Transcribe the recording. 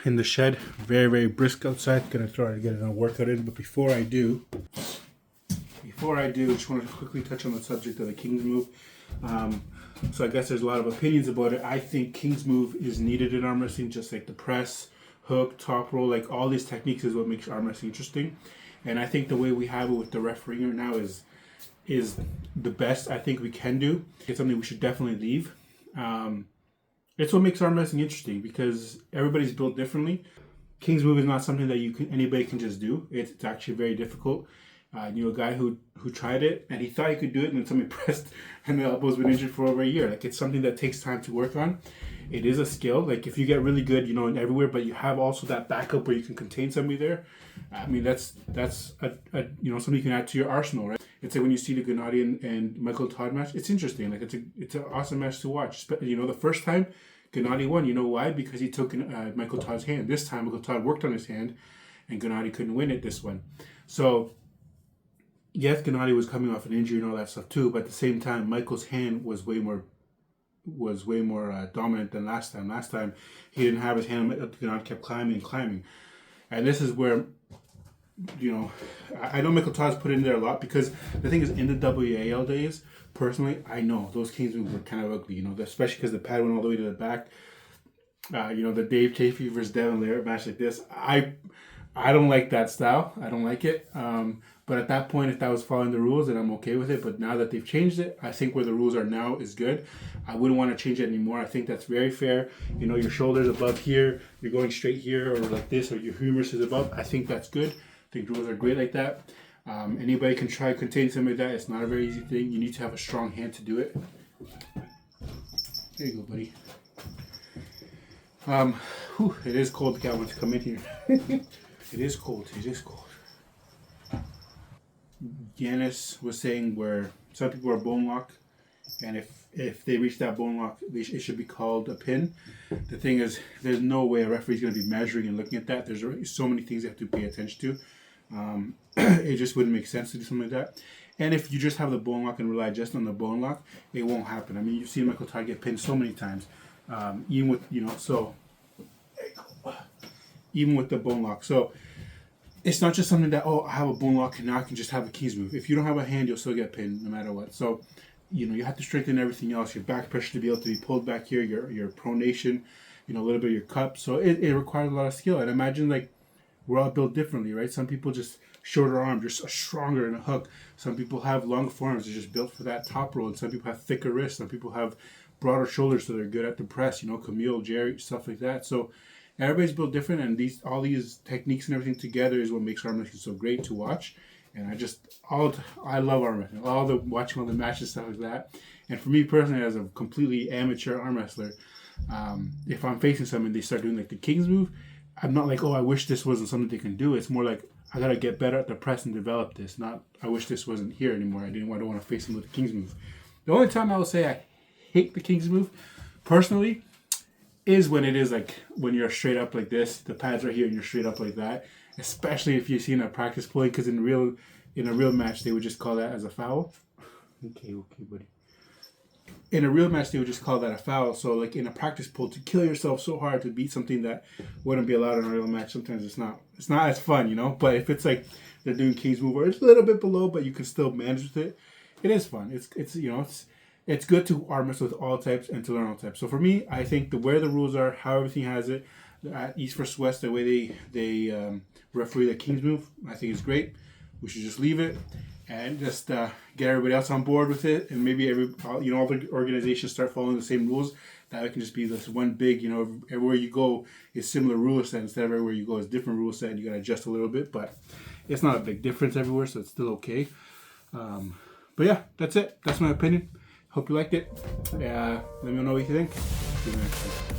in the shed. Very, very brisk outside. Gonna try to get a workout in. But before I do, just want to quickly touch on the subject of the Kingsmove. So I guess there's a lot of opinions about it. I think Kingsmove is needed in arm wrestling, just like the press, hook, top roll, like all these techniques is what makes arm wrestling interesting. And I think the way we have it with the refereeing right now is the best I think we can do. It's something we should definitely leave. It's what makes arm wrestling interesting because everybody's built differently. Kingsmove is not something that anybody can just do. It's actually very difficult. I knew a guy who tried it and he thought he could do it, and then somebody pressed and the elbow's been injured for over a year. Like, it's something that takes time to work on. It is a skill. Like, if you get really good, and everywhere, but you have also that backup where you can contain somebody there. I mean, that's something you can add to your arsenal, right? It's like when you see the Gennady and Michael Todd match. It's interesting. Like, it's an awesome match to watch. The first time Gennady won, you know why? Because he took Michael Todd's hand. This time Michael Todd worked on his hand, and Gennady couldn't win it this one. So yes, Gennady was coming off an injury and all that stuff too, but at the same time, Michael's hand was way more dominant than last time. Last time, he didn't have his hand. Gennady kept climbing. And this is where, I know Michael Todd's put in there a lot, because the thing is, in the WAL days, personally, I know those Kingsmove were kind of ugly, especially because the pad went all the way to the back. The Dave Chafee versus Devin Lair match like this, I don't like that style. I don't like it. But at that point, if that was following the rules, then I'm okay with it. But now that they've changed it, I think where the rules are now is good. I wouldn't want to change it anymore. I think that's very fair. Your shoulders above here, you're going straight here, or like this, or your humerus is above. I think that's good. I think the rules are great like that. Anybody can try to contain something like that. It's not a very easy thing. You need to have a strong hand to do it. There you go, buddy. It is cold. The cat wants to come in here. It is cold. Yanis was saying where some people are bone lock, and if they reach that bone lock, it should be called a pin. The thing is, there's no way a referee's going to be measuring and looking at that. There's already so many things they have to pay attention to. It just wouldn't make sense to do something like that. And if you just have the bone lock and rely just on the bone lock, it won't happen. I mean, you've seen Michael Todd get pinned so many times, even with even with the bone lock. So it's not just something that, I have a bone lock and now I can just have a Kingsmove. If you don't have a hand, you'll still get pinned no matter what. So, you have to strengthen everything else. Your back pressure to be able to be pulled back here, your pronation, a little bit of your cup. So it requires a lot of skill. And imagine, we're all built differently, right? Some people just shorter arms, just stronger in a hook. Some people have long forearms, they're just built for that top roll. And some people have thicker wrists. Some people have broader shoulders, so they're good at the press. Camille, Jerry, stuff like that. So everybody's built different, and all these techniques and everything together is what makes arm wrestling so great to watch. And I love arm wrestling. Watching all the matches, stuff like that. And for me personally, as a completely amateur arm wrestler, if I'm facing someone, they start doing like the Kingsmove, I'm not like, I wish this wasn't something they can do. It's more like, I gotta get better at the press and develop this. Not, I wish this wasn't here anymore. I don't want to face them with the Kingsmove. The only time I will say I hate the Kingsmove, personally, is when it is like when you're straight up like this, the pads are here and you're straight up like that. Especially if you've seen a practice play, because in a real match they would just call that as a foul. Okay, buddy. In a real match they would just call that a foul. So like in a practice pull, to kill yourself so hard to beat something that wouldn't be allowed in a real match, sometimes it's not as fun, But if it's like they're doing Kingsmove where it's a little bit below, but you can still manage with it, it is fun. It's good to arm wrestle with all types and to learn all types. So for me, I think where the rules are, how everything has it, at East vs West, the way they referee the Kingsmove, I think is great. We should just leave it and just get everybody else on board with it, and maybe all the organizations start following the same rules. That it can just be this one big, everywhere you go is similar rule set, instead of everywhere you go is different rule set, and you got to adjust a little bit, but it's not a big difference everywhere, so it's still okay. But yeah, that's it. That's my opinion. Hope you liked it. Let me know what you think. See you next time.